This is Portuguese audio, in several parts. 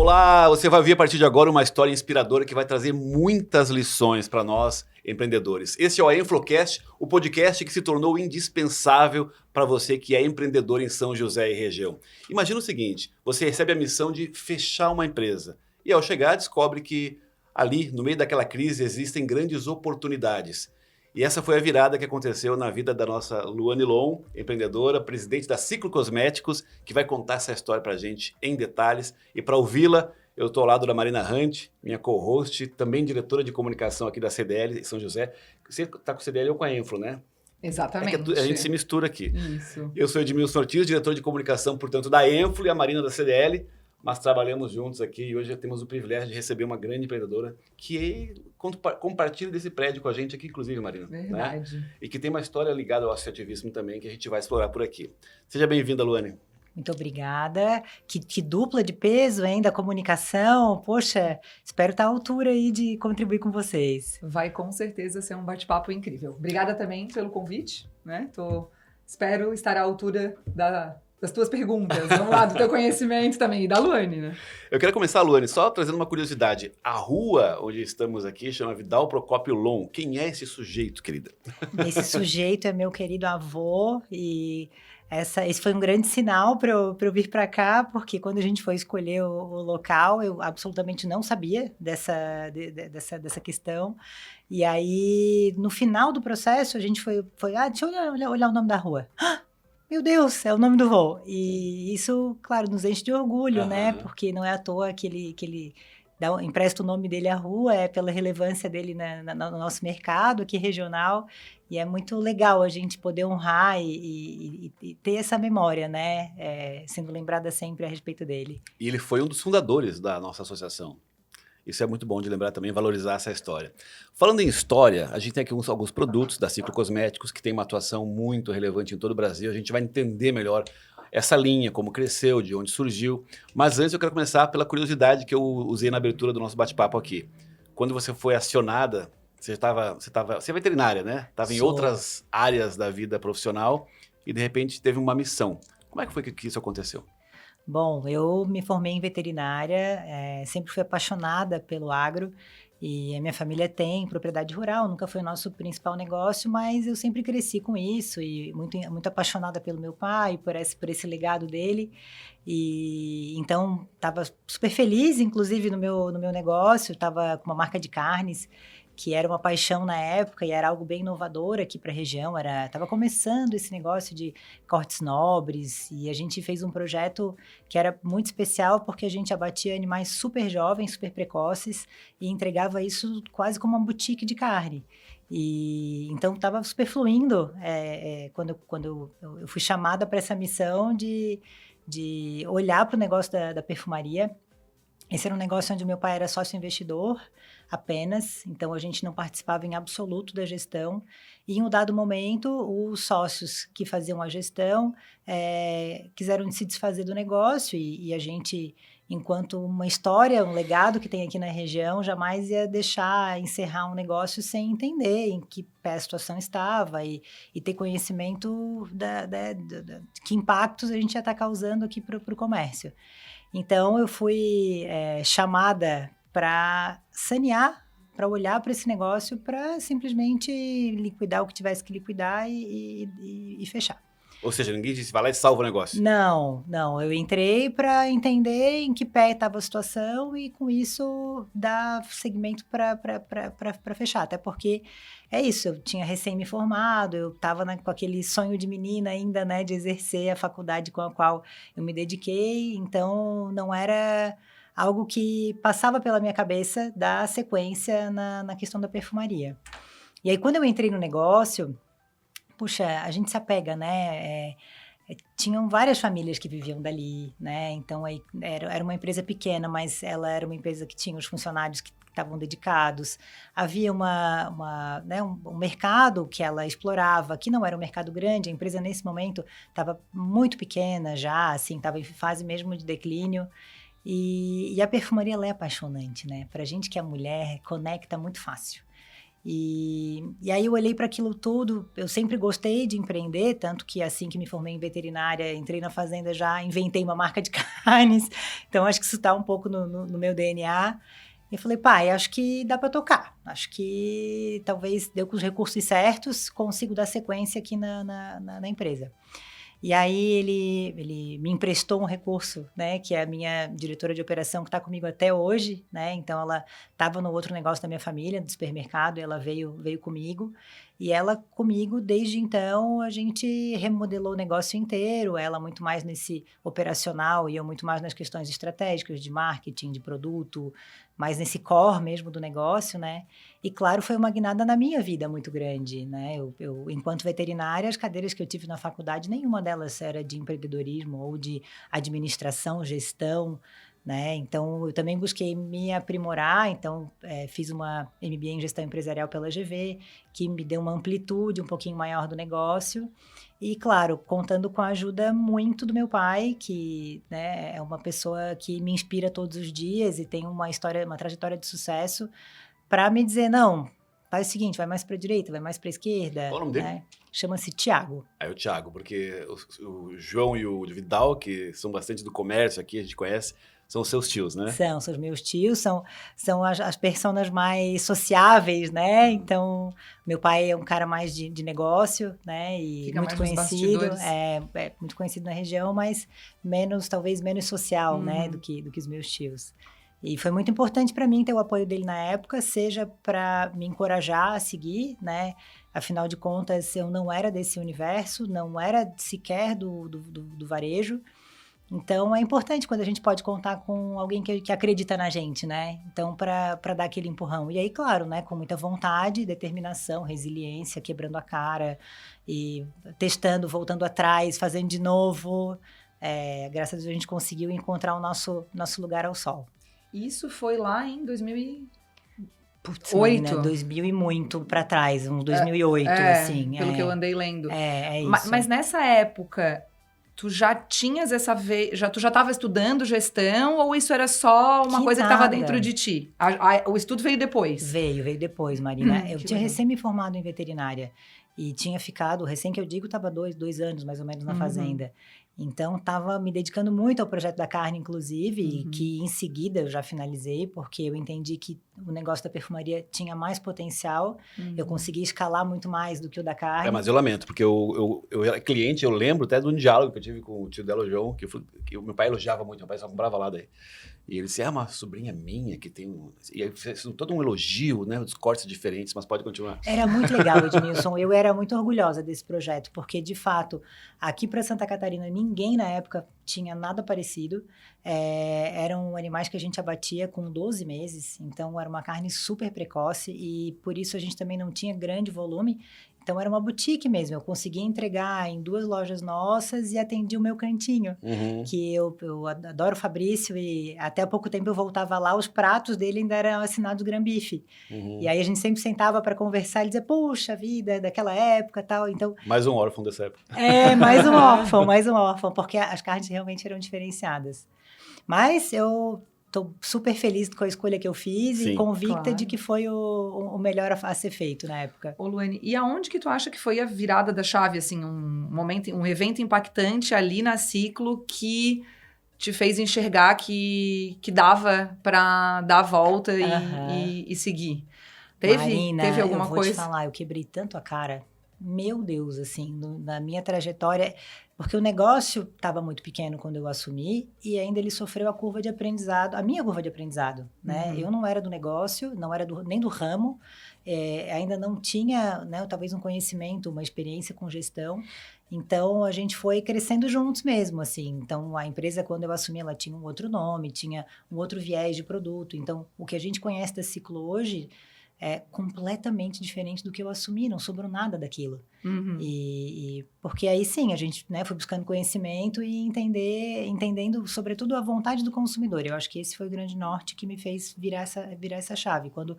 Olá, você vai ver a partir de agora uma história inspiradora que vai trazer muitas lições para nós, empreendedores. Esse é o Enflocast, o podcast que se tornou indispensável para você que é empreendedor em São José e região. Imagina o seguinte, você recebe a missão de fechar uma empresa e ao chegar descobre que ali, no meio daquela crise, existem grandes oportunidades. E essa foi a virada que aconteceu na vida da nossa Luane Lon, empreendedora, presidente da Ciclo Cosméticos, que vai contar essa história para a gente em detalhes. E para ouvi-la, eu estou ao lado da Marina Hunt, minha co-host, também diretora de comunicação aqui da CDL em São José. Você está com a CDL ou com a Enflo, né? Exatamente. É que a gente se mistura aqui. Isso. Eu sou Edmilson Ortiz, diretor de comunicação, portanto, da Enflo, e a Marina da CDL. Mas trabalhamos juntos aqui e hoje temos o privilégio de receber uma grande empreendedora que compartilha desse prédio com a gente aqui, inclusive, Marina. Verdade. Né? E que tem uma história ligada ao associativismo também, que a gente vai explorar por aqui. Seja bem-vinda, Luane. Muito obrigada. Que dupla de peso, hein, da comunicação. Poxa, espero estar à altura aí de contribuir com vocês. Vai com certeza ser um bate-papo incrível. Obrigada também pelo convite, né? Espero estar à altura das tuas perguntas, vamos lá, do teu conhecimento também, e da Luane, né? Eu quero começar, Luane, só trazendo uma curiosidade. A rua onde estamos aqui chama Vidal Procópio Lon. Quem é esse sujeito, querida? Esse sujeito é meu querido avô e esse foi um grande sinal para eu vir para cá, porque quando a gente foi escolher o local, eu absolutamente não sabia dessa questão. E aí, no final do processo, a gente foi deixa eu olhar o nome da rua. Meu Deus, é o nome do vô. E isso, claro, nos enche de orgulho, né? Porque não é à toa que ele empresta o nome dele à rua, é pela relevância dele no nosso mercado aqui regional. E é muito legal a gente poder honrar e ter essa memória, né? Sendo lembrada sempre a respeito dele. E ele foi um dos fundadores da nossa associação. Isso é muito bom de lembrar também, valorizar essa história. Falando em história, a gente tem aqui alguns produtos da Ciclo Cosméticos que tem uma atuação muito relevante em todo o Brasil. A gente vai entender melhor essa linha, como cresceu, de onde surgiu. Mas antes eu quero começar pela curiosidade que eu usei na abertura do nosso bate-papo aqui. Quando você foi acionada, você é veterinária, né? Estava em outras áreas da vida profissional e de repente teve uma missão. Como é que foi que isso aconteceu? Bom, eu me formei em veterinária, sempre fui apaixonada pelo agro e a minha família tem propriedade rural, nunca foi o nosso principal negócio, mas eu sempre cresci com isso e muito apaixonada pelo meu pai, por esse legado dele. E então estava super feliz, inclusive, no meu negócio, estava com uma marca de carnes, que era uma paixão na época e era algo bem inovador aqui para a região. Estava começando esse negócio de cortes nobres e a gente fez um projeto que era muito especial porque a gente abatia animais super jovens, super precoces e entregava isso quase como uma boutique de carne. E então estava super fluindo quando eu fui chamada para essa missão de olhar para o negócio da perfumaria. Esse era um negócio onde meu pai era sócio investidor apenas, então a gente não participava em absoluto da gestão. E em um dado momento, os sócios que faziam a gestão quiseram se desfazer do negócio e a gente, enquanto uma história, um legado que tem aqui na região, jamais ia deixar encerrar um negócio sem entender em que pé a situação estava e ter conhecimento de que impactos a gente ia estar causando aqui para o comércio. Então, eu fui chamada para sanear, para olhar para esse negócio, para simplesmente liquidar o que tivesse que liquidar e fechar. Ou seja, ninguém disse, vai lá e salva o negócio. Não. Eu entrei para entender em que pé estava a situação e, com isso, dar segmento para fechar. Até porque é isso, eu tinha recém me formado, eu estava com aquele sonho de menina ainda, né, de exercer a faculdade com a qual eu me dediquei. Então, não era algo que passava pela minha cabeça dar sequência na questão da perfumaria. E aí, quando eu entrei no negócio, puxa, a gente se apega, né? Tinham várias famílias que viviam dali, né? Então, era uma empresa pequena, mas ela era uma empresa que tinha os funcionários que estavam dedicados. Havia um mercado que ela explorava, que não era um mercado grande. A empresa, nesse momento, estava muito pequena já, assim, estava em fase mesmo de declínio. E a perfumaria, ela é apaixonante, né? Pra gente que é mulher, conecta muito fácil. E aí eu olhei para aquilo tudo, eu sempre gostei de empreender, tanto que assim que me formei em veterinária, entrei na fazenda, já inventei uma marca de carnes, então acho que isso está um pouco no meu DNA. E eu falei, pai, acho que dá para tocar, acho que talvez deu com os recursos certos, consigo dar sequência aqui na empresa. E aí ele me emprestou um recurso, né, que é a minha diretora de operação que está comigo até hoje, né, então ela estava no outro negócio da minha família, do supermercado, e ela veio comigo, e ela comigo, desde então, a gente remodelou o negócio inteiro, ela muito mais nesse operacional e eu muito mais nas questões estratégicas de marketing, de produto, mais nesse core mesmo do negócio, né, e claro, foi uma guinada na minha vida muito grande, né, eu enquanto veterinária, as cadeiras que eu tive na faculdade, nenhuma delas era de empreendedorismo ou de administração, gestão, né? Então, eu também busquei me aprimorar, então fiz uma MBA em gestão empresarial pela GV, que me deu uma amplitude um pouquinho maior do negócio, e claro, contando com a ajuda muito do meu pai, que, né, é uma pessoa que me inspira todos os dias e tem uma trajetória de sucesso, para me dizer, não, faz o seguinte, vai mais para a direita, vai mais para a esquerda. Qual o nome dele? Né? Chama-se Tiago. É o Thiago, porque o João e o Vidal, que são bastante do comércio aqui, a gente conhece, são os seus tios, né? São os meus tios, são as personas mais sociáveis, né? Então, meu pai é um cara mais de negócio, né? E fica muito mais nos conhecido, bastidores. é muito conhecido na região, mas talvez menos social, né? Do que os meus tios. E foi muito importante para mim ter o apoio dele na época, seja para me encorajar a seguir, né? Afinal de contas, eu não era desse universo, não era sequer do varejo. Então, é importante quando a gente pode contar com alguém que acredita na gente, né? Então, para dar aquele empurrão. E aí, claro, né? Com muita vontade, determinação, resiliência, quebrando a cara e testando, voltando atrás, fazendo de novo. Graças a Deus, a gente conseguiu encontrar o nosso lugar ao sol. Isso foi lá em 2008. Putz, Marina, 2000 e muito para trás, uns 2008, assim. Pelo que eu andei lendo. É isso. Mas nessa época, tu já tinhas tu já estava estudando gestão ou isso era só uma coisa que estava dentro de ti? O estudo veio depois? Veio depois, Marina. Eu tinha legal. recém me formado em veterinária e tinha ficado, recém que eu digo, estava 2 anos mais ou menos na fazenda. Então, estava me dedicando muito ao projeto da carne, inclusive, que em seguida eu já finalizei, porque eu entendi que o negócio da perfumaria tinha mais potencial, eu consegui escalar muito mais do que o da carne. Mas eu lamento, porque eu era cliente, eu lembro até de um diálogo que eu tive com o tio dela, o João, que o meu pai elogiava muito, meu pai só comprava lá daí. E ele disse, uma sobrinha minha que tem E aí fez todo um elogio, né, dos cortes diferentes, mas pode continuar. Era muito legal, Edmilson, eu era muito orgulhosa desse projeto, porque, de fato, aqui para Santa Catarina, ninguém na época tinha nada parecido. Eram animais que a gente abatia com 12 meses, então era uma carne super precoce e por isso a gente também não tinha grande volume. Então era uma boutique mesmo, eu conseguia entregar em 2 lojas nossas e atendi o meu cantinho, que eu adoro o Fabrício e até há pouco tempo eu voltava lá, os pratos dele ainda eram assinados Gran Bife. E aí a gente sempre sentava para conversar e dizia, puxa vida, daquela época e tal, então... Mais um órfão dessa época. Mais um órfão, porque as carnes realmente eram diferenciadas. Mas eu tô super feliz com a escolha que eu fiz e convicta de que foi o melhor a ser feito na época. Ô, Luane, e aonde que tu acha que foi a virada da chave, assim, um evento impactante ali na Ciclo que te fez enxergar que dava para dar a volta e seguir? Marina, teve alguma coisa? Eu vou te falar, eu quebrei tanto a cara. Meu Deus, assim, na minha trajetória, porque o negócio estava muito pequeno quando eu assumi e ainda ele sofreu a curva de aprendizado, a minha curva de aprendizado, né? Eu não era do negócio, não era nem do ramo, ainda não tinha, né, talvez um conhecimento, uma experiência com gestão, então a gente foi crescendo juntos mesmo, assim. Então a empresa, quando eu assumi, ela tinha um outro nome, tinha um outro viés de produto, então o que a gente conhece da Ciclo hoje é completamente diferente do que eu assumi, não sobrou nada daquilo. E porque aí sim, a gente, né, foi buscando conhecimento e entendendo sobretudo a vontade do consumidor. Eu acho que esse foi o grande norte que me fez virar essa chave. Quando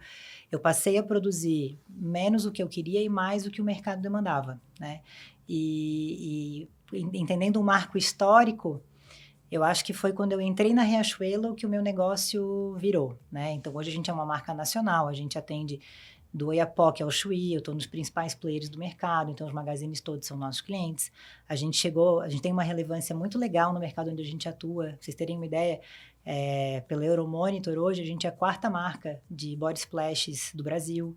eu passei a produzir menos o que eu queria e mais o que o mercado demandava, né? E entendendo o marco histórico, eu acho que foi quando eu entrei na Riachuelo que o meu negócio virou, né? Então, hoje a gente é uma marca nacional, a gente atende do Oiapoque ao Chuí, eu estou nos principais players do mercado, então os magazines todos são nossos clientes. A gente tem uma relevância muito legal no mercado onde a gente atua. Pra vocês terem uma ideia, pela Euromonitor hoje, a gente é a 4ª marca de body splashes do Brasil.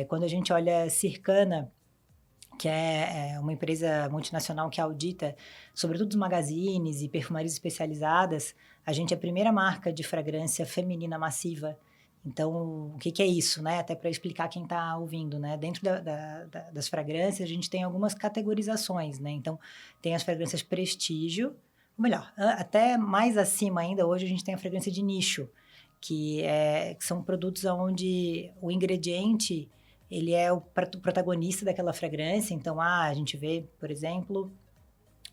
Quando a gente olha Circana, que é uma empresa multinacional que audita, sobretudo os magazines e perfumarias especializadas, a gente é a primeira marca de fragrância feminina massiva. Então, o que é isso, né? Até para explicar quem está ouvindo, né? Dentro das fragrâncias, a gente tem algumas categorizações, né? Então, tem as fragrâncias prestígio, ou melhor, até mais acima ainda, hoje a gente tem a fragrância de nicho, que são produtos onde o ingrediente ele é o protagonista daquela fragrância. Então, a gente vê, por exemplo,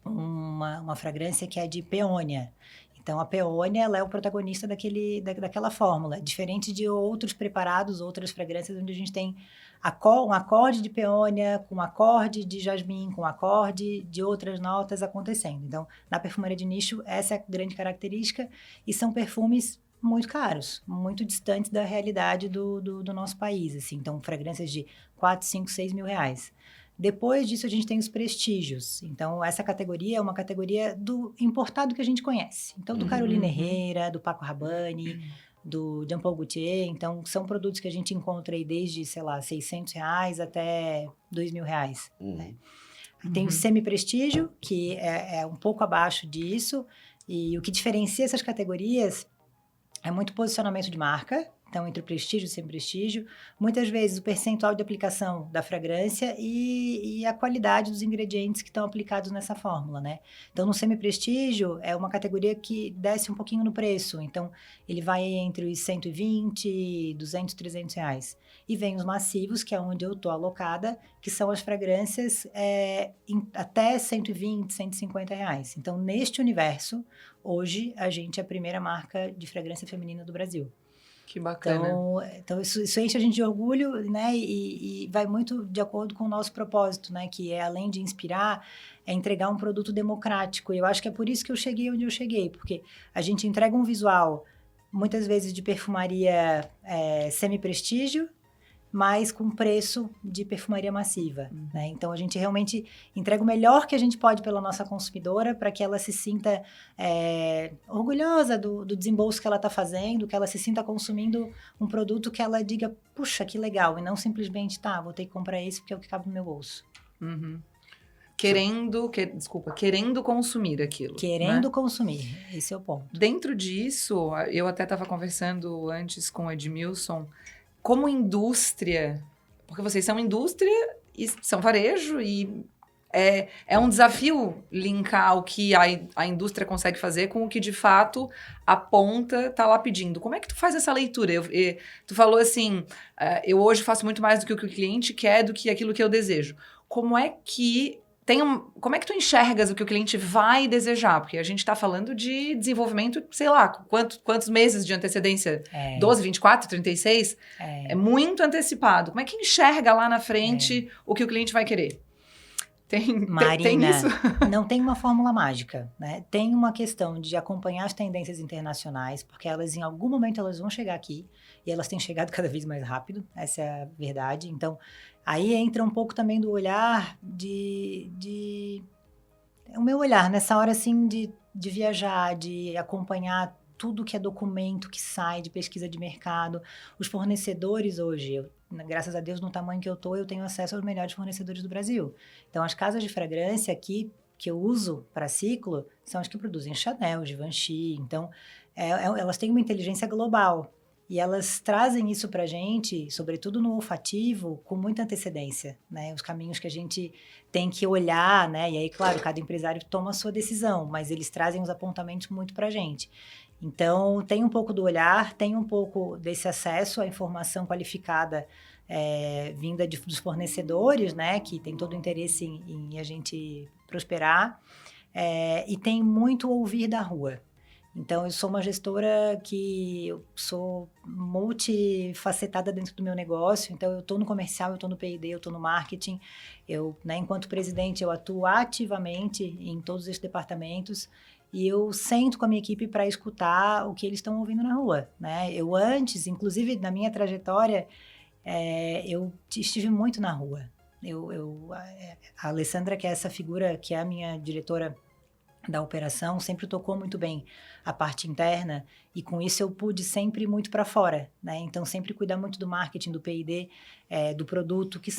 uma fragrância que é de peônia. Então, a peônia, ela é o protagonista daquela fórmula, diferente de outros preparados, outras fragrâncias, onde a gente tem um acorde de peônia, com um acorde de jasmim, com um acorde de outras notas acontecendo. Então, na perfumaria de nicho, essa é a grande característica, e são perfumes muito caros, muito distantes da realidade do nosso país, assim. Então, fragrâncias de 4, 5, 6 mil reais. Depois disso, a gente tem os prestígios. Então, essa categoria é uma categoria do importado que a gente conhece. Então, do Carolina Herrera, do Paco Rabanne, do Jean Paul Gaultier. Então, são produtos que a gente encontra aí desde, sei lá, 600 reais até 2 mil reais. Né? Tem o semi-prestígio, que é um pouco abaixo disso. E o que diferencia essas categorias é muito posicionamento de marca. Então, entre o prestígio e o semi-prestígio, muitas vezes o percentual de aplicação da fragrância e a qualidade dos ingredientes que estão aplicados nessa fórmula, né? Então, no semi-prestígio, é uma categoria que desce um pouquinho no preço. Então, ele vai entre os 120, 200, 300 reais. E vem os massivos, que é onde eu estou alocada, que são as fragrâncias até 120, 150 reais. Então, neste universo, hoje, a gente é a primeira marca de fragrância feminina do Brasil. Que bacana. Então isso enche a gente de orgulho, né? E vai muito de acordo com o nosso propósito, né? Que é, além de inspirar, é entregar um produto democrático. E eu acho que é por isso que eu cheguei onde eu cheguei. Porque a gente entrega um visual, muitas vezes de perfumaria semi-prestígio, mas com preço de perfumaria massiva, né? Então, a gente realmente entrega o melhor que a gente pode pela nossa consumidora para que ela se sinta orgulhosa do desembolso que ela está fazendo, que ela se sinta consumindo um produto que ela diga, puxa, que legal, e não simplesmente, vou ter que comprar esse porque é o que cabe no meu bolso. Querendo consumir aquilo. Querendo consumir, esse é o ponto. Dentro disso, eu até estava conversando antes com o Edmilson, como indústria, porque vocês são indústria e são varejo, e é um desafio linkar o que a indústria consegue fazer com o que de fato a ponta está lá pedindo. Como é que tu faz essa leitura? Tu falou assim, eu hoje faço muito mais do que o que o cliente quer, do que aquilo que eu desejo. Como é que tu enxergas o que o cliente vai desejar? Porque a gente está falando de desenvolvimento, sei lá, quantos meses de antecedência? 12, 24, 36? É muito antecipado. Como é que enxerga lá na frente o que o cliente vai querer? Marina, tem isso? Não tem uma fórmula mágica, né? Tem uma questão de acompanhar as tendências internacionais, porque elas, em algum momento, elas vão chegar aqui, e elas têm chegado cada vez mais rápido, essa é a verdade. Então, aí entra um pouco também do olhar o meu olhar, nessa hora, assim, de viajar, de acompanhar tudo que é documento que sai de pesquisa de mercado. Os fornecedores hoje, graças a Deus, no tamanho que eu tenho acesso aos melhores fornecedores do Brasil. Então, as casas de fragrância aqui, que eu uso para ciclo, são as que produzem Chanel, Givenchy. Então, elas têm uma inteligência global. E elas trazem isso para a gente, sobretudo no olfativo, com muita antecedência, né? Os caminhos que a gente tem que olhar, né? E aí, claro, cada empresário toma a sua decisão, mas eles trazem os apontamentos muito para a gente. Então, tem um pouco do olhar, tem um pouco desse acesso à informação qualificada vinda dos fornecedores, né? Que tem todo o interesse em a gente prosperar. E tem muito ouvir da rua. Então, eu sou uma gestora que eu sou multifacetada dentro do meu negócio. Então, eu estou no comercial, eu estou no P&D, eu estou no marketing. Enquanto presidente, eu atuo ativamente em todos esses departamentos. E eu sento com a minha equipe para escutar o que eles estão ouvindo na rua, né? Eu antes, inclusive na minha trajetória, eu estive muito na rua. A Alessandra, que é essa figura, que é a minha diretora da operação, sempre tocou muito bem a parte interna e com isso eu pude sempre ir muito para fora, né? Então sempre cuidar muito do marketing, do P&D, do produto, que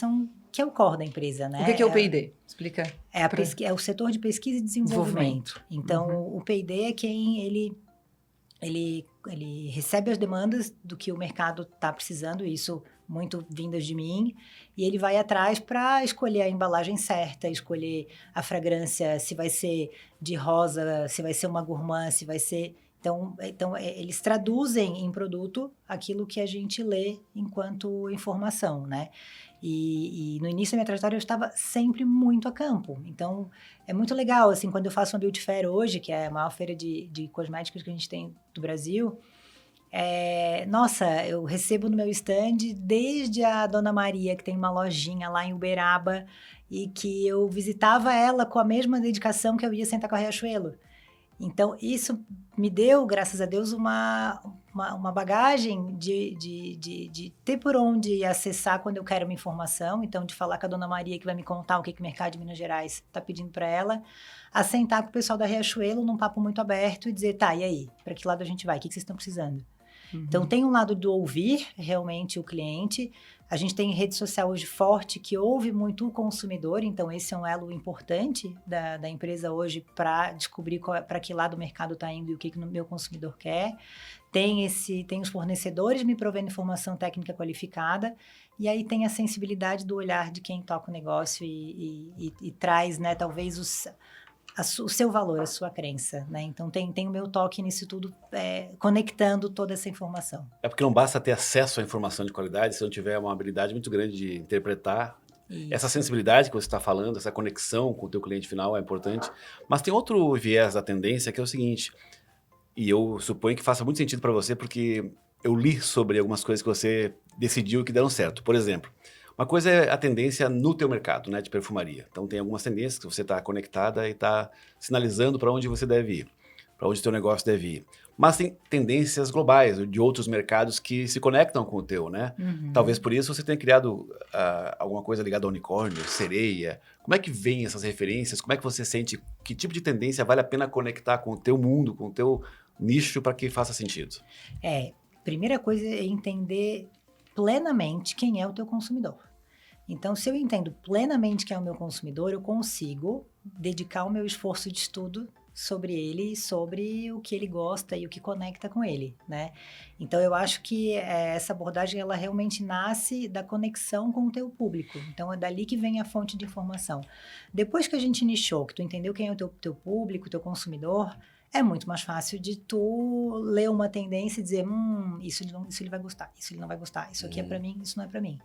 é o core da empresa, né? O que é o P&D? Explica. É o setor de pesquisa e desenvolvimento. Então o P&D é quem ele recebe as demandas do que o mercado está precisando, isso muito vindas de mim, e ele vai atrás para escolher a embalagem certa, escolher a fragrância, se vai ser de rosa, se vai ser uma gourmand, se vai ser... Então eles traduzem em produto aquilo que a gente lê enquanto informação, né? E no início da minha trajetória eu estava sempre muito a campo. Então, é muito legal, assim, quando eu faço uma Beauty Fair hoje, que é a maior feira de cosméticos que a gente tem do Brasil, nossa, eu recebo no meu stand desde a Dona Maria, que tem uma lojinha lá em Uberaba, e que eu visitava ela com a mesma dedicação que eu ia sentar com a Riachuelo. Então, isso me deu, graças a Deus, uma bagagem de ter por onde acessar quando eu quero uma informação. Então, de falar com a Dona Maria, que vai me contar o que o mercado de Minas Gerais está pedindo para ela, a sentar com o pessoal da Riachuelo num papo muito aberto e dizer, tá, e aí? Para que lado a gente vai? O que vocês estão precisando? Então, tem um lado do ouvir realmente o cliente. A gente tem rede social hoje forte que ouve muito o consumidor, então esse é um elo importante da empresa hoje para descobrir para que lado o mercado está indo e o que o meu consumidor quer. Tem os fornecedores me provendo informação técnica qualificada, e aí tem a sensibilidade do olhar de quem toca o negócio e traz, né, talvez o seu valor, a sua crença, né? Então tem o meu toque nisso tudo, conectando toda essa informação. É porque não basta ter acesso à informação de qualidade se não tiver uma habilidade muito grande de interpretar. Isso. Essa sensibilidade que você está falando, essa conexão com o teu cliente final é importante. Mas tem outro viés da tendência que é o seguinte, e eu suponho que faça muito sentido para você, porque eu li sobre algumas coisas que você decidiu que deram certo. Por exemplo, uma coisa é a tendência no teu mercado, né, de perfumaria. Então tem algumas tendências que você está conectada e está sinalizando para onde você deve ir, para onde o teu negócio deve ir. Mas tem tendências globais de outros mercados que se conectam com o teu, né? Talvez por isso você tenha criado alguma coisa ligada ao unicórnio, sereia. Como é que vem essas referências? Como é que você sente que tipo de tendência vale a pena conectar com o teu mundo, com o teu nicho para que faça sentido? Primeira coisa é entender plenamente quem é o teu consumidor. Então, se eu entendo plenamente quem é o meu consumidor, eu consigo dedicar o meu esforço de estudo sobre ele, sobre o que ele gosta e o que conecta com ele, né? Então, eu acho que essa abordagem, ela realmente nasce da conexão com o teu público. Então, é dali que vem a fonte de informação. Depois que a gente nichou, que tu entendeu quem é o teu público, o teu consumidor, é muito mais fácil de tu ler uma tendência e dizer, isso ele vai gostar, isso ele não vai gostar, isso aqui é para mim, isso não é para mim.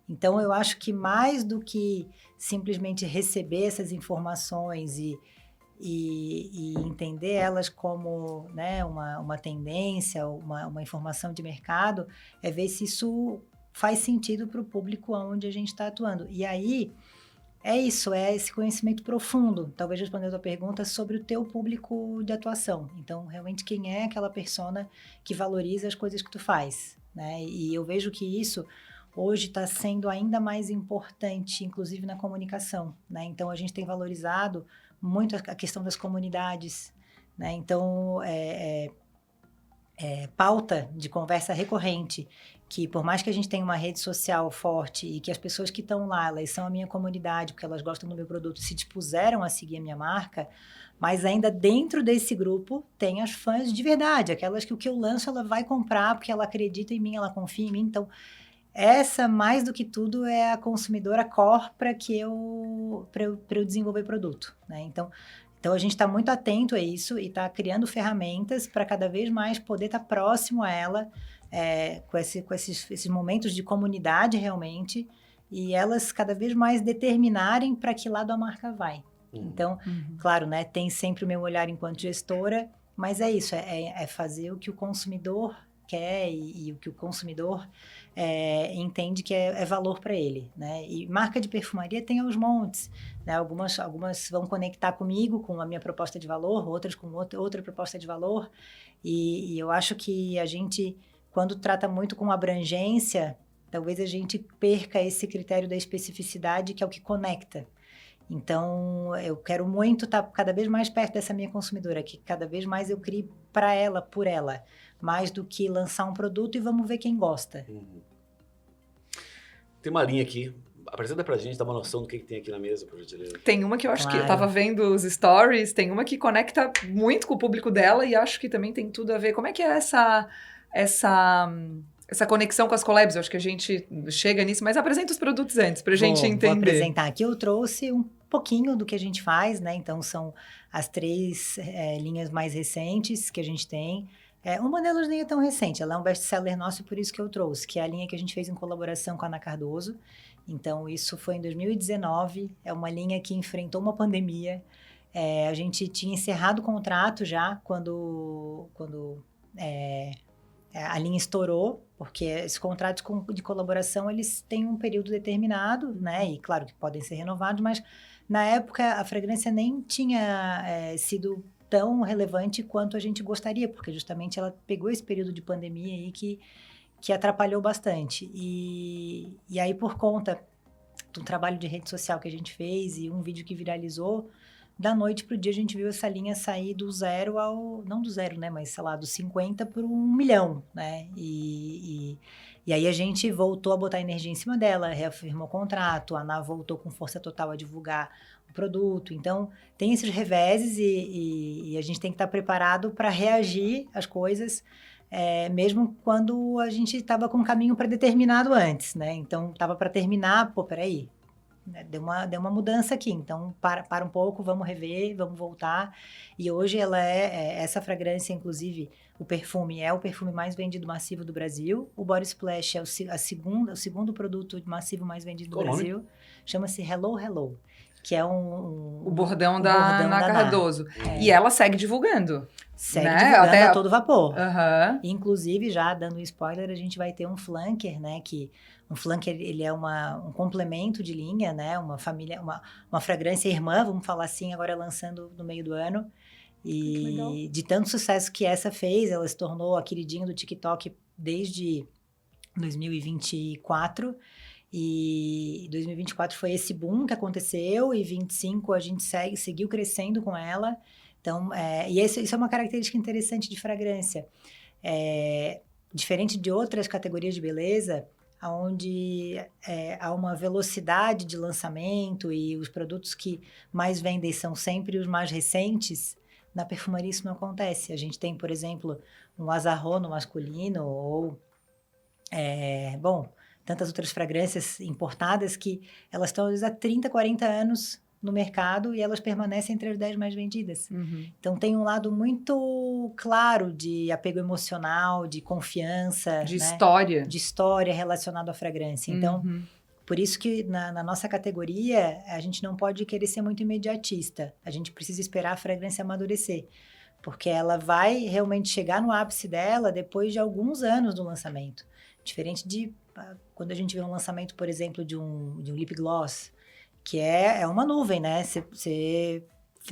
Então, eu acho que mais do que simplesmente receber essas informações e entender elas como, né, uma tendência, uma informação de mercado, é ver se isso faz sentido para o público onde a gente está atuando. E aí, é esse conhecimento profundo, talvez respondendo a tua pergunta, sobre o teu público de atuação. Então, realmente, quem é aquela persona que valoriza as coisas que tu faz, né? E eu vejo que isso hoje está sendo ainda mais importante, inclusive na comunicação, né? Então, a gente tem valorizado muito a questão das comunidades, né? Então, pauta de conversa recorrente, que por mais que a gente tenha uma rede social forte e que as pessoas que estão lá, elas são a minha comunidade, porque elas gostam do meu produto, se dispuseram a seguir a minha marca, mas ainda dentro desse grupo tem as fãs de verdade, aquelas que o que eu lanço ela vai comprar porque ela acredita em mim, ela confia em mim. Então, essa, mais do que tudo, é a consumidora core para eu desenvolver produto, né? Então a gente está muito atento a isso e está criando ferramentas para cada vez mais poder estar próximo a ela, com esses momentos de comunidade realmente, e elas cada vez mais determinarem para que lado a marca vai. Então, claro, né, tem sempre o meu olhar enquanto gestora, mas é isso, é fazer o que o consumidor quer e o que o consumidor entende que é valor para ele, né? E marca de perfumaria tem aos montes, né? Algumas vão conectar comigo, com a minha proposta de valor, outras com outra proposta de valor, e eu acho que a gente, quando trata muito com abrangência, talvez a gente perca esse critério da especificidade, que é o que conecta. Então, eu quero muito estar cada vez mais perto dessa minha consumidora, que cada vez mais eu crie para ela, por ela, mais do que lançar um produto e vamos ver quem gosta. Tem uma linha aqui. Apresenta pra gente, dá uma noção do que tem aqui na mesa, por gentileza. Tem uma que eu acho que... Eu Claro. tava vendo os stories, tem uma que conecta muito com o público dela e acho que também tem tudo a ver. Como é que é essa conexão com as collabs? Eu acho que a gente chega nisso, mas apresenta os produtos antes, pra gente entender. Vou apresentar aqui. Eu trouxe um pouquinho do que a gente faz, né? Então, são as 3 linhas mais recentes que a gente tem. Uma delas nem é tão recente, ela é um best-seller nosso, por isso que eu trouxe, que é a linha que a gente fez em colaboração com a Ana Cardoso. Então, isso foi em 2019, é uma linha que enfrentou uma pandemia. A gente tinha encerrado o contrato já quando a linha estourou, porque esses contratos de colaboração, eles têm um período determinado, né? E claro que podem ser renovados, mas na época a fragrância nem tinha sido tão relevante quanto a gente gostaria, porque justamente ela pegou esse período de pandemia aí que atrapalhou bastante. E aí, por conta do trabalho de rede social que a gente fez e um vídeo que viralizou, da noite pro dia a gente viu essa linha sair do 0 ao... Não do 0, né? Mas, sei lá, do 50 para 1 milhão, né? E aí a gente voltou a botar energia em cima dela, reafirmou o contrato, a Ana voltou com força total a divulgar o produto. Então, tem esses reveses e a gente tem que estar preparado para reagir às coisas, mesmo quando a gente estava com um caminho pré-determinado antes, né? Então, estava para terminar, peraí, deu uma mudança aqui, então para um pouco, vamos rever, vamos voltar. E hoje ela essa fragrância, inclusive, o perfume é o perfume mais vendido massivo do Brasil. O Body Splash é o segundo produto massivo mais vendido do Brasil. Chama-se Hello Hello, que é o bordão da Ana Cardoso. E ela segue divulgando. Segue né? divulgando Até a todo vapor. Uhum. Inclusive, já dando um spoiler, a gente vai ter um flanker, né? Um flanker, ele é um complemento de linha, né? Uma família, uma fragrância irmã, vamos falar assim, agora lançando no meio do ano. E de tanto sucesso que essa fez, ela se tornou a queridinha do TikTok desde 2024. E 2024 foi esse boom que aconteceu, e 2025 a gente seguiu crescendo com ela. Então, isso é uma característica interessante de fragrância. Diferente de outras categorias de beleza, onde há uma velocidade de lançamento e os produtos que mais vendem são sempre os mais recentes, na perfumaria isso não acontece. A gente tem, por exemplo, um Azarro no masculino ou, tantas outras fragrâncias importadas que elas estão há 30, 40 anos no mercado e elas permanecem entre as 10 mais vendidas. Uhum. Então, tem um lado muito claro de apego emocional, de confiança. De né? história. De história relacionada à fragrância. Então, por isso que na nossa categoria, a gente não pode querer ser muito imediatista. A gente precisa esperar a fragrância amadurecer. Porque ela vai realmente chegar no ápice dela depois de alguns anos do lançamento. Diferente de quando a gente vê um lançamento, por exemplo, de um lip gloss, que é uma nuvem, né? Você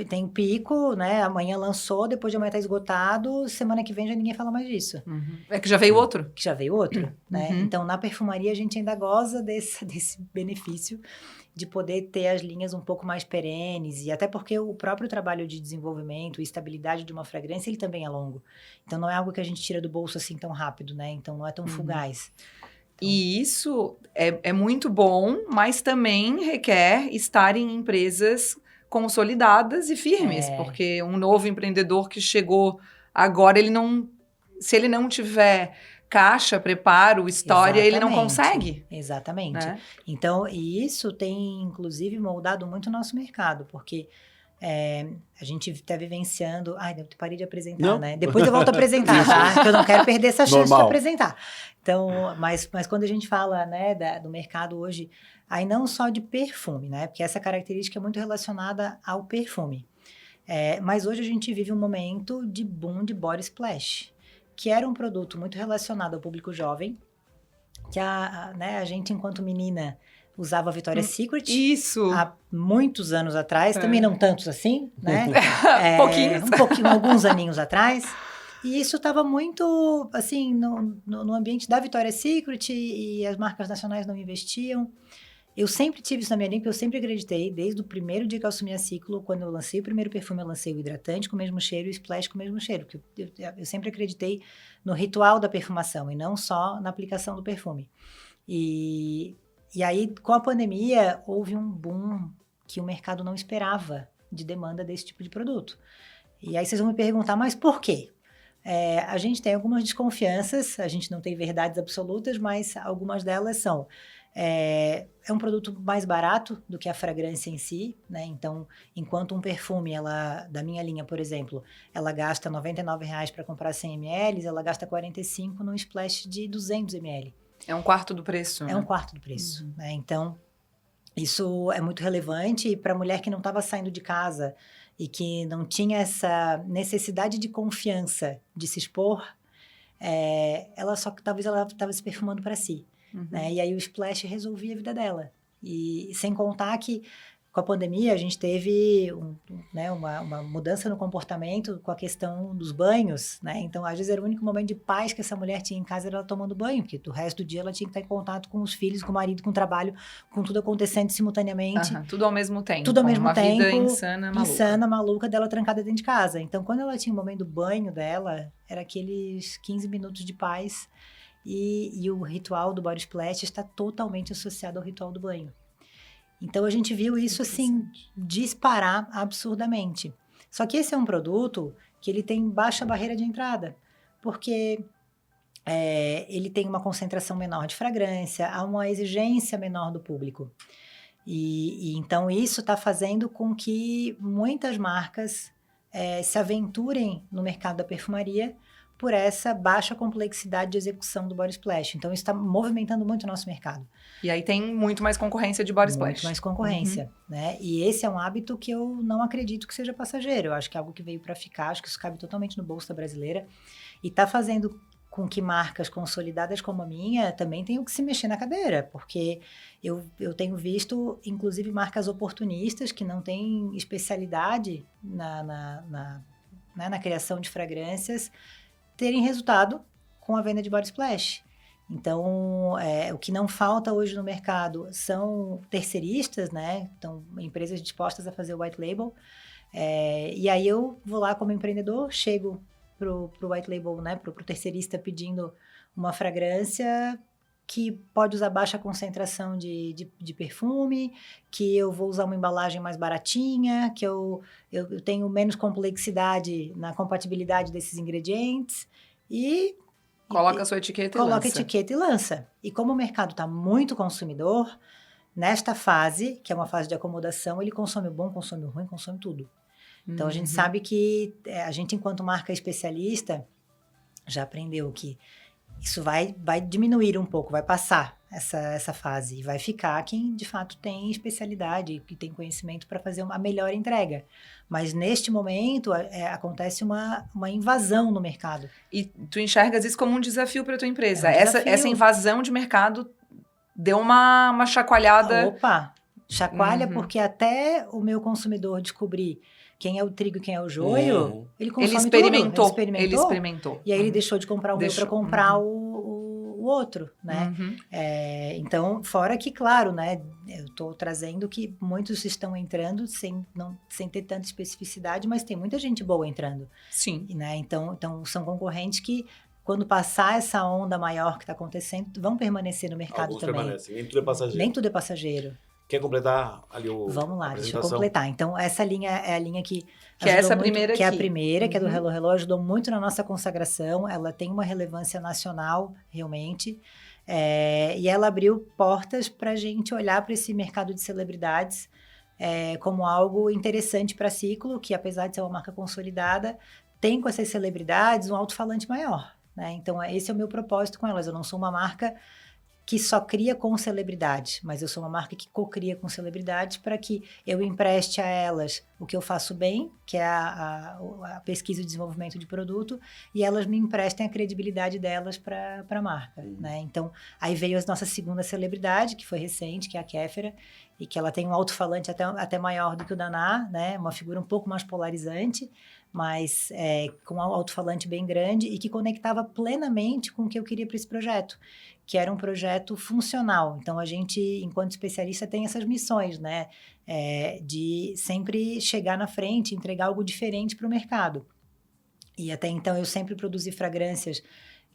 tem um pico, né? Amanhã lançou, depois de amanhã tá esgotado, semana que vem já ninguém fala mais disso. Uhum. É que já veio outro. Que já veio outro, né? Então, na perfumaria, a gente ainda goza desse benefício de poder ter as linhas um pouco mais perenes, e até porque o próprio trabalho de desenvolvimento e estabilidade de uma fragrância, ele também é longo. Então, não é algo que a gente tira do bolso assim tão rápido, né? Então, não é tão fugaz. E isso é muito bom, mas também requer estar em empresas consolidadas e firmes, porque um novo empreendedor que chegou agora, se ele não tiver caixa, preparo, história, ele não consegue. Exatamente. Né? Então, e isso tem, inclusive, moldado muito o nosso mercado, porque a gente está vivenciando... Ai, eu parei de apresentar, não. Né? Depois eu volto a apresentar, tá? Porque eu não quero perder essa chance Normal. de apresentar. Então, mas quando a gente fala, né, do mercado hoje, aí não só de perfume, né? Porque essa característica é muito relacionada ao perfume. Mas hoje a gente vive um momento de boom de body splash, que era um produto muito relacionado ao público jovem, que a gente, enquanto menina, usava a Victoria's Secret. Isso! Há muitos anos atrás, também não tantos assim, né? Pouquinhos. Um pouquinho, alguns aninhos atrás. E isso estava muito, assim, no ambiente da Victoria's Secret e as marcas nacionais não investiam. Eu sempre tive isso na minha linha, porque eu sempre acreditei, desde o primeiro dia que eu assumi a Ciclo, quando eu lancei o primeiro perfume, eu lancei o hidratante com o mesmo cheiro e o splash com o mesmo cheiro, porque eu sempre acreditei no ritual da perfumação e não só na aplicação do perfume. E aí, com a pandemia, houve um boom que o mercado não esperava de demanda desse tipo de produto. E aí vocês vão me perguntar, mas por quê? A gente tem algumas desconfianças, a gente não tem verdades absolutas, mas algumas delas são... É um produto mais barato do que a fragrância em si, né? Então, enquanto um perfume, da minha linha, por exemplo, ela gasta R$ 99,00 para comprar 100 ml, ela gasta 45 num splash de 200 ml. É um quarto do preço, né? É um quarto do preço, né? Então, isso é muito relevante e para a mulher que não estava saindo de casa e que não tinha essa necessidade de confiança de se expor, talvez ela estava se perfumando para si. Né? E aí o splash resolvia a vida dela. E sem contar que com a pandemia a gente teve uma mudança no comportamento com a questão dos banhos, né? Então, às vezes era o único momento de paz que essa mulher tinha em casa, era ela tomando banho, porque o resto do dia ela tinha que estar em contato com os filhos, com o marido, com o trabalho, com tudo acontecendo simultaneamente. Tudo ao mesmo tempo. Tudo ao mesmo tempo. Uma vida insana, maluca. Insana, maluca, dela trancada dentro de casa. Então, quando ela tinha o momento do banho dela, era aqueles 15 minutos de paz. E o ritual do body splash está totalmente associado ao ritual do banho. Então, a gente viu isso, assim, disparar absurdamente. Só que esse é um produto que ele tem baixa barreira de entrada, porque ele tem uma concentração menor de fragrância, há uma exigência menor do público. E então, isso está fazendo com que muitas marcas se aventurem no mercado da perfumaria por essa baixa complexidade de execução do body splash. Então, isso está movimentando muito o nosso mercado. E aí tem muito mais concorrência de body splash. Muito mais concorrência, né? E esse é um hábito que eu não acredito que seja passageiro. Eu acho que é algo que veio para ficar, acho que isso cabe totalmente no bolso da brasileira. E está fazendo com que marcas consolidadas como a minha também tenham que se mexer na cadeira, porque eu tenho visto, inclusive, marcas oportunistas que não têm especialidade na criação de fragrâncias, terem resultado com a venda de body splash. Então, o que não falta hoje no mercado são terceiristas, né? Então, empresas dispostas a fazer o white label. E aí eu vou lá como empreendedor, chego pro white label, né? Pro terceirista pedindo uma fragrância que pode usar baixa concentração de perfume, que eu vou usar uma embalagem mais baratinha, que eu tenho menos complexidade na compatibilidade desses ingredientes e... Coloca a sua etiqueta e lança. Coloca a etiqueta e lança. E como o mercado está muito consumidor, nesta fase, que é uma fase de acomodação, ele consome o bom, consome o ruim, consome tudo. Então, a gente sabe que a gente, enquanto marca especialista, já aprendeu que isso vai diminuir um pouco, vai passar essa fase e vai ficar quem de fato tem especialidade, que tem conhecimento para fazer uma melhor entrega. Mas neste momento acontece uma invasão no mercado. E tu enxergas isso como um desafio para a tua empresa? Essa invasão de mercado deu uma chacoalhada. Opa! Chacoalha porque até o meu consumidor descobrir quem é o trigo e quem é o joio, ele consome tudo. Ele experimentou. E aí ele deixou de comprar o meu para comprar o outro, né? Então, fora que, claro, né? Eu estou trazendo que muitos estão entrando sem ter tanta especificidade, mas tem muita gente boa entrando. Sim. Né? Então, são concorrentes que, quando passar essa onda maior que está acontecendo, vão permanecer no mercado Alguns também. Permanecem. Nem tudo é passageiro. Nem tudo é passageiro. Quer completar ali Vamos lá, deixa eu completar. Então, essa linha é a linha que é essa muito, primeira que é a aqui. primeira, que é do Hello Hello, ajudou muito na nossa consagração. Ela tem uma relevância nacional, realmente. E ela abriu portas para a gente olhar para esse mercado de celebridades como algo interessante para a Ciclo, que apesar de ser uma marca consolidada, tem com essas celebridades um alto-falante maior. Né? Então, esse é o meu propósito com elas. Eu não sou uma marca que só cria com celebridades, mas eu sou uma marca que co-cria com celebridades para que eu empreste a elas o que eu faço bem, que é a pesquisa e desenvolvimento de produto, e elas me emprestem a credibilidade delas para a marca, né? Então, aí veio a nossa segunda celebridade, que foi recente, que é a Kéfera, e que ela tem um alto-falante até maior do que o da NA, né? Uma figura um pouco mais polarizante, mas com um alto-falante bem grande e que conectava plenamente com o que eu queria para esse projeto, que era um projeto funcional. Então, a gente, enquanto especialista, tem essas missões, né? De sempre chegar na frente, entregar algo diferente para o mercado. E até então, eu sempre produzi fragrâncias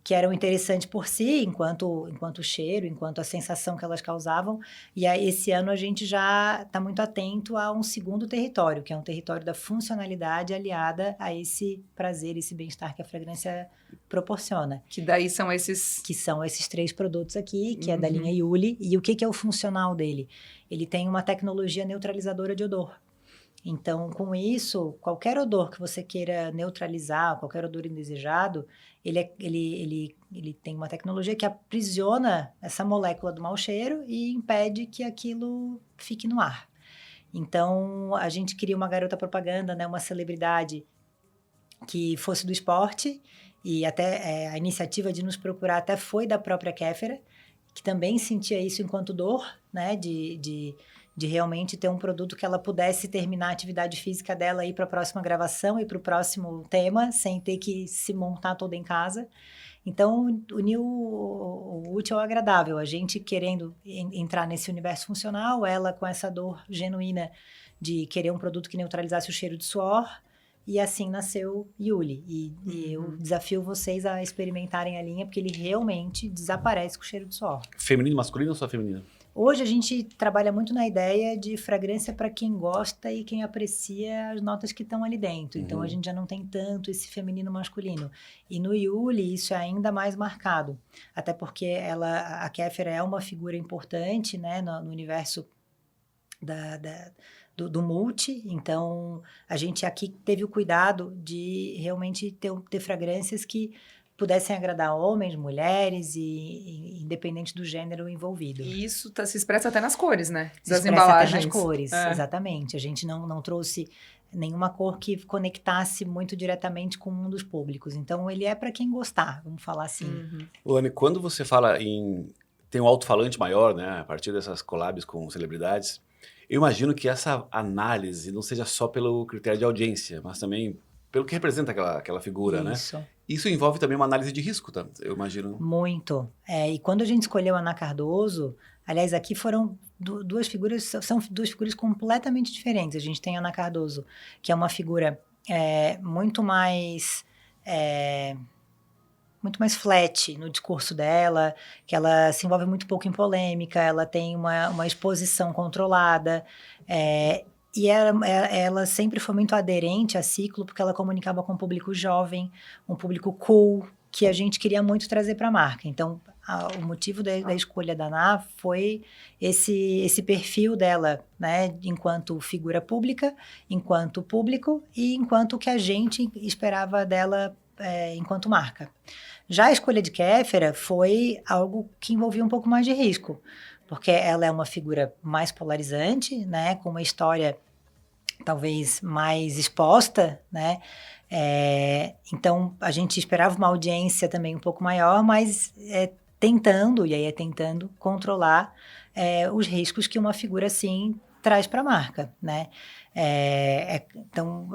que eram interessantes por si, enquanto cheiro, enquanto a sensação que elas causavam. E aí, esse ano a gente já está muito atento a um segundo território, que é um território da funcionalidade aliada a esse prazer, esse bem-estar que a fragrância proporciona. Que daí são esses... Que são esses 3 produtos aqui, que é da linha Yuli. E o que é o funcional dele? Ele tem uma tecnologia neutralizadora de odor. Então, com isso, qualquer odor que você queira neutralizar, qualquer odor indesejado, ele tem uma tecnologia que aprisiona essa molécula do mau cheiro e impede que aquilo fique no ar. Então, a gente queria uma garota propaganda, né, uma celebridade que fosse do esporte, e até a iniciativa de nos procurar até foi da própria Kéfera, que também sentia isso enquanto dor, né, de realmente ter um produto que ela pudesse terminar a atividade física dela, ir para a próxima gravação e para o próximo tema, sem ter que se montar toda em casa. Então, uniu o útil ao agradável, a gente querendo entrar nesse universo funcional, ela com essa dor genuína de querer um produto que neutralizasse o cheiro de suor, e assim nasceu Yuli. E eu desafio vocês a experimentarem a linha, porque ele realmente desaparece com o cheiro de suor. Feminino, masculino ou só feminino? Hoje a gente trabalha muito na ideia de fragrância para quem gosta e quem aprecia as notas que estão ali dentro. Então, a gente já não tem tanto esse feminino masculino. E no Yuli, isso é ainda mais marcado. Até porque a Kéfera é uma figura importante, né, no universo do multi. Então, a gente aqui teve o cuidado de realmente ter fragrâncias que pudessem agradar homens, mulheres e independente do gênero envolvido. E isso se expressa até nas cores, né? Das Se expressa embalagens. até nas cores, exatamente. A gente não trouxe nenhuma cor que conectasse muito diretamente com um dos públicos. Então, ele é para quem gostar, vamos falar assim. Luane, quando você fala tem um alto-falante maior, né? A partir dessas collabs com celebridades, eu imagino que essa análise não seja só pelo critério de audiência, mas também pelo que representa aquela figura, Isso. né? Isso envolve também uma análise de risco, tá? Eu imagino. Muito. E quando a gente escolheu a Ana Cardoso, aliás, aqui foram duas figuras, são duas figuras completamente diferentes. A gente tem a Ana Cardoso, que é uma figura muito mais flat no discurso dela, que ela se envolve muito pouco em polêmica, ela tem uma exposição controlada, e ela sempre foi muito aderente a ciclo, porque ela comunicava com um público jovem, um público cool, que a gente queria muito trazer para a marca. Então, o motivo da escolha da Ná foi esse perfil dela, né, enquanto figura pública, enquanto público e enquanto o que a gente esperava dela enquanto marca. Já a escolha de Kéfera foi algo que envolvia um pouco mais de risco, porque ela é uma figura mais polarizante, né, com uma história talvez mais exposta, né, então a gente esperava uma audiência também um pouco maior, mas tentando controlar os riscos que uma figura assim traz para a marca, né, então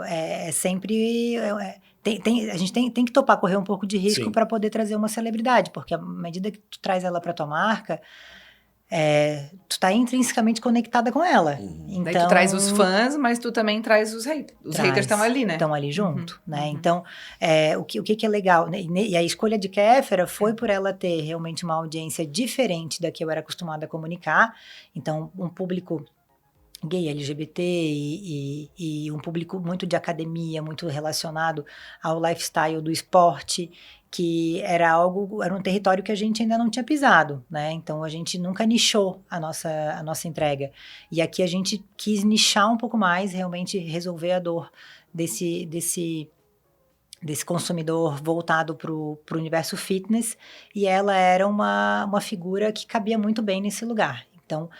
sempre... a gente tem que topar correr um pouco de risco para poder trazer uma celebridade, porque à medida que tu traz ela para tua marca, tu tá intrinsecamente conectada com ela. Então, daí tu traz os fãs, mas tu também traz os haters. Os haters estão ali, né? Estão ali junto, né? Então, o que é legal, né? E a escolha de Kéfera foi por ela ter realmente uma audiência diferente da que eu era acostumada a comunicar. Então, um público gay, LGBT e um público muito de academia, muito relacionado ao lifestyle do esporte, que era um território que a gente ainda não tinha pisado, né? Então a gente nunca nichou a nossa entrega. E aqui a gente quis nichar um pouco mais, realmente resolver a dor desse consumidor voltado para o universo fitness, e ela era uma figura que cabia muito bem nesse lugar. Então,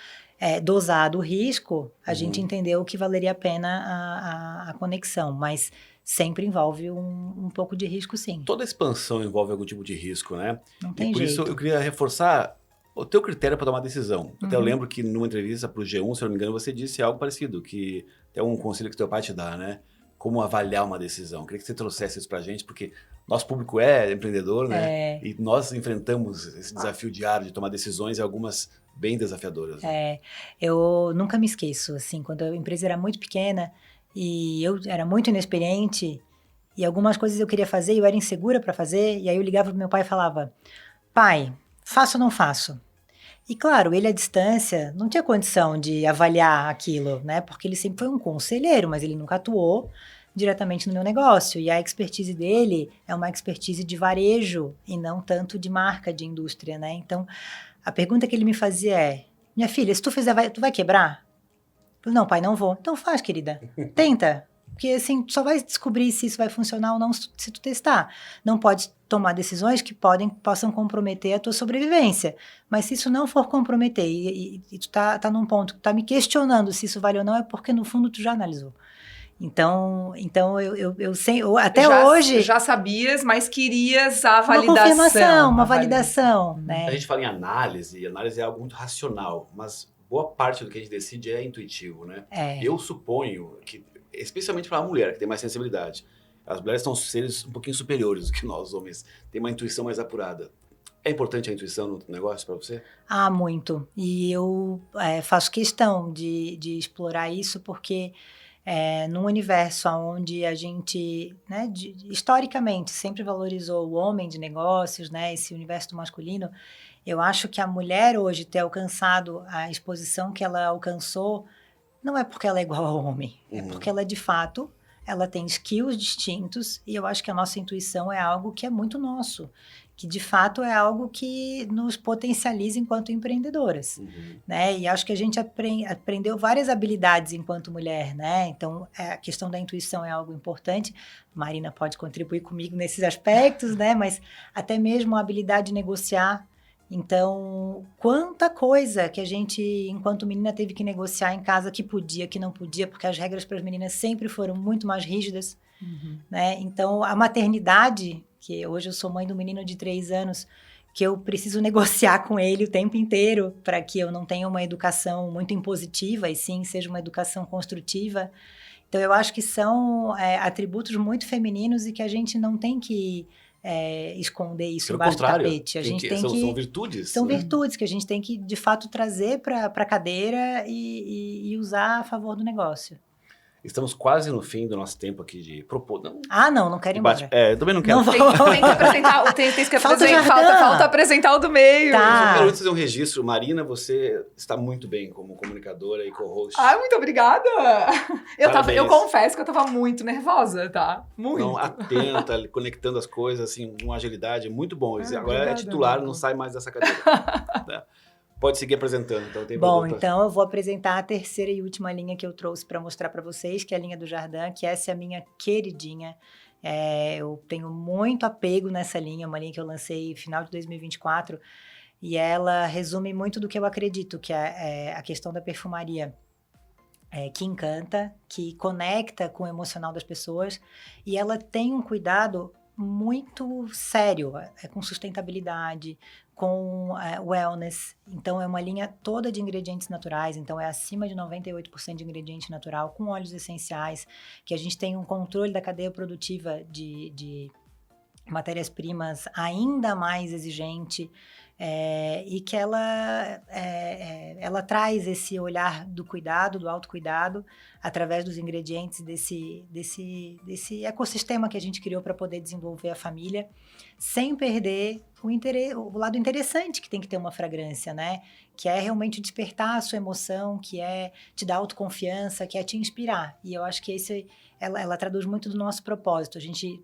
dosado o risco, a gente entendeu que valeria a pena a conexão, mas sempre envolve um pouco de risco, sim. Toda expansão envolve algum tipo de risco, né? Não tem jeito. Por isso eu queria reforçar O teu critério para tomar decisão. Até eu lembro que numa entrevista para o G1, se eu não me engano, você disse algo parecido, que é um conselho que teu pai te dá, né? Como avaliar uma decisão. Queria que você trouxesse isso para a gente, porque nosso público é empreendedor, né? E nós enfrentamos esse desafio diário de tomar decisões e algumas bem desafiadoras. Né? Eu nunca me esqueço, assim, quando a empresa era muito pequena e eu era muito inexperiente e algumas coisas eu queria fazer e eu era insegura para fazer, e aí eu ligava pro meu pai e falava, pai, faço ou não faço? E claro, ele à distância não tinha condição de avaliar aquilo, né? Porque ele sempre foi um conselheiro, mas ele nunca atuou diretamente no meu negócio. E a expertise dele é uma expertise de varejo e não tanto de marca, de indústria, né? Então, a pergunta que ele me fazia é, minha filha, se tu fizer, tu vai quebrar? Eu falei, não, pai, não vou. Então faz, querida. Tenta. Porque assim, tu só vai descobrir se isso vai funcionar ou não se tu testar. Não pode tomar decisões que possam comprometer a tua sobrevivência. Mas se isso não for comprometer e tu tá num ponto que tá me questionando se isso vale ou não, é porque no fundo tu já analisou. Então eu sei, até hoje... Já sabias, mas querias a validação. Uma confirmação, uma validação, né? A gente fala em análise, e análise é algo muito racional, mas boa parte do que a gente decide é intuitivo, né? Eu suponho que, especialmente para a mulher, que tem mais sensibilidade, as mulheres são seres um pouquinho superiores do que nós, homens, tem uma intuição mais apurada. É importante a intuição no negócio para você? Ah, muito. E eu faço questão de explorar isso porque... num universo onde a gente, né, historicamente, sempre valorizou o homem de negócios, né, esse universo do masculino, eu acho que a mulher hoje ter alcançado a exposição que ela alcançou, não é porque ela é igual ao homem, é porque ela, de fato, ela tem skills distintos e eu acho que a nossa intuição é algo que é muito nosso, que de fato é algo que nos potencializa enquanto empreendedoras, né? E acho que a gente aprendeu várias habilidades enquanto mulher, né? Então, a questão da intuição é algo importante. Marina pode contribuir comigo nesses aspectos, né? Mas até mesmo a habilidade de negociar. Então, quanta coisa que a gente, enquanto menina, teve que negociar em casa que podia, que não podia, porque as regras para as meninas sempre foram muito mais rígidas, né? Então, a maternidade... que hoje eu sou mãe de um menino de 3 anos, que eu preciso negociar com ele o tempo inteiro para que eu não tenha uma educação muito impositiva e sim seja uma educação construtiva. Então, eu acho que são atributos muito femininos e que a gente não tem que esconder isso embaixo do tapete. A gente tem que... São virtudes. São virtudes que a gente tem que, de fato, trazer para a cadeira e usar a favor do negócio. Estamos quase no fim do nosso tempo aqui de propor. Não quero ir embora. Eu também não quero. Não tem que apresentar, falta apresentar o do meio. Tá. Eu quero fazer um registro. Marina, você está muito bem como comunicadora e co-host. Ai, muito obrigada. Eu confesso que eu tava muito nervosa, tá? Muito. Não, atenta, conectando as coisas, assim, com agilidade. Muito bom. Agora obrigada, é titular, não sai mais dessa cadeira. Né? Pode seguir apresentando, então tem Bom, então eu vou apresentar a terceira e última linha que eu trouxe para mostrar para vocês, que é a linha do Jardim, que essa é a minha queridinha. Eu tenho muito apego nessa linha, uma linha que eu lancei no final de 2024, e ela resume muito do que eu acredito, que é a questão da perfumaria. Que encanta, que conecta com o emocional das pessoas, e ela tem um cuidado muito sério, com sustentabilidade, com wellness. Então, é uma linha toda de ingredientes naturais, então é acima de 98% de ingrediente natural, com óleos essenciais, que a gente tem um controle da cadeia produtiva de matérias-primas ainda mais exigente, e que ela traz esse olhar do cuidado, do autocuidado, através dos ingredientes desse ecossistema que a gente criou para poder desenvolver a família, sem perder o lado interessante que tem que ter uma fragrância, né? Que é realmente despertar a sua emoção, que é te dar autoconfiança, que é te inspirar. E eu acho que ela traduz muito do nosso propósito. A gente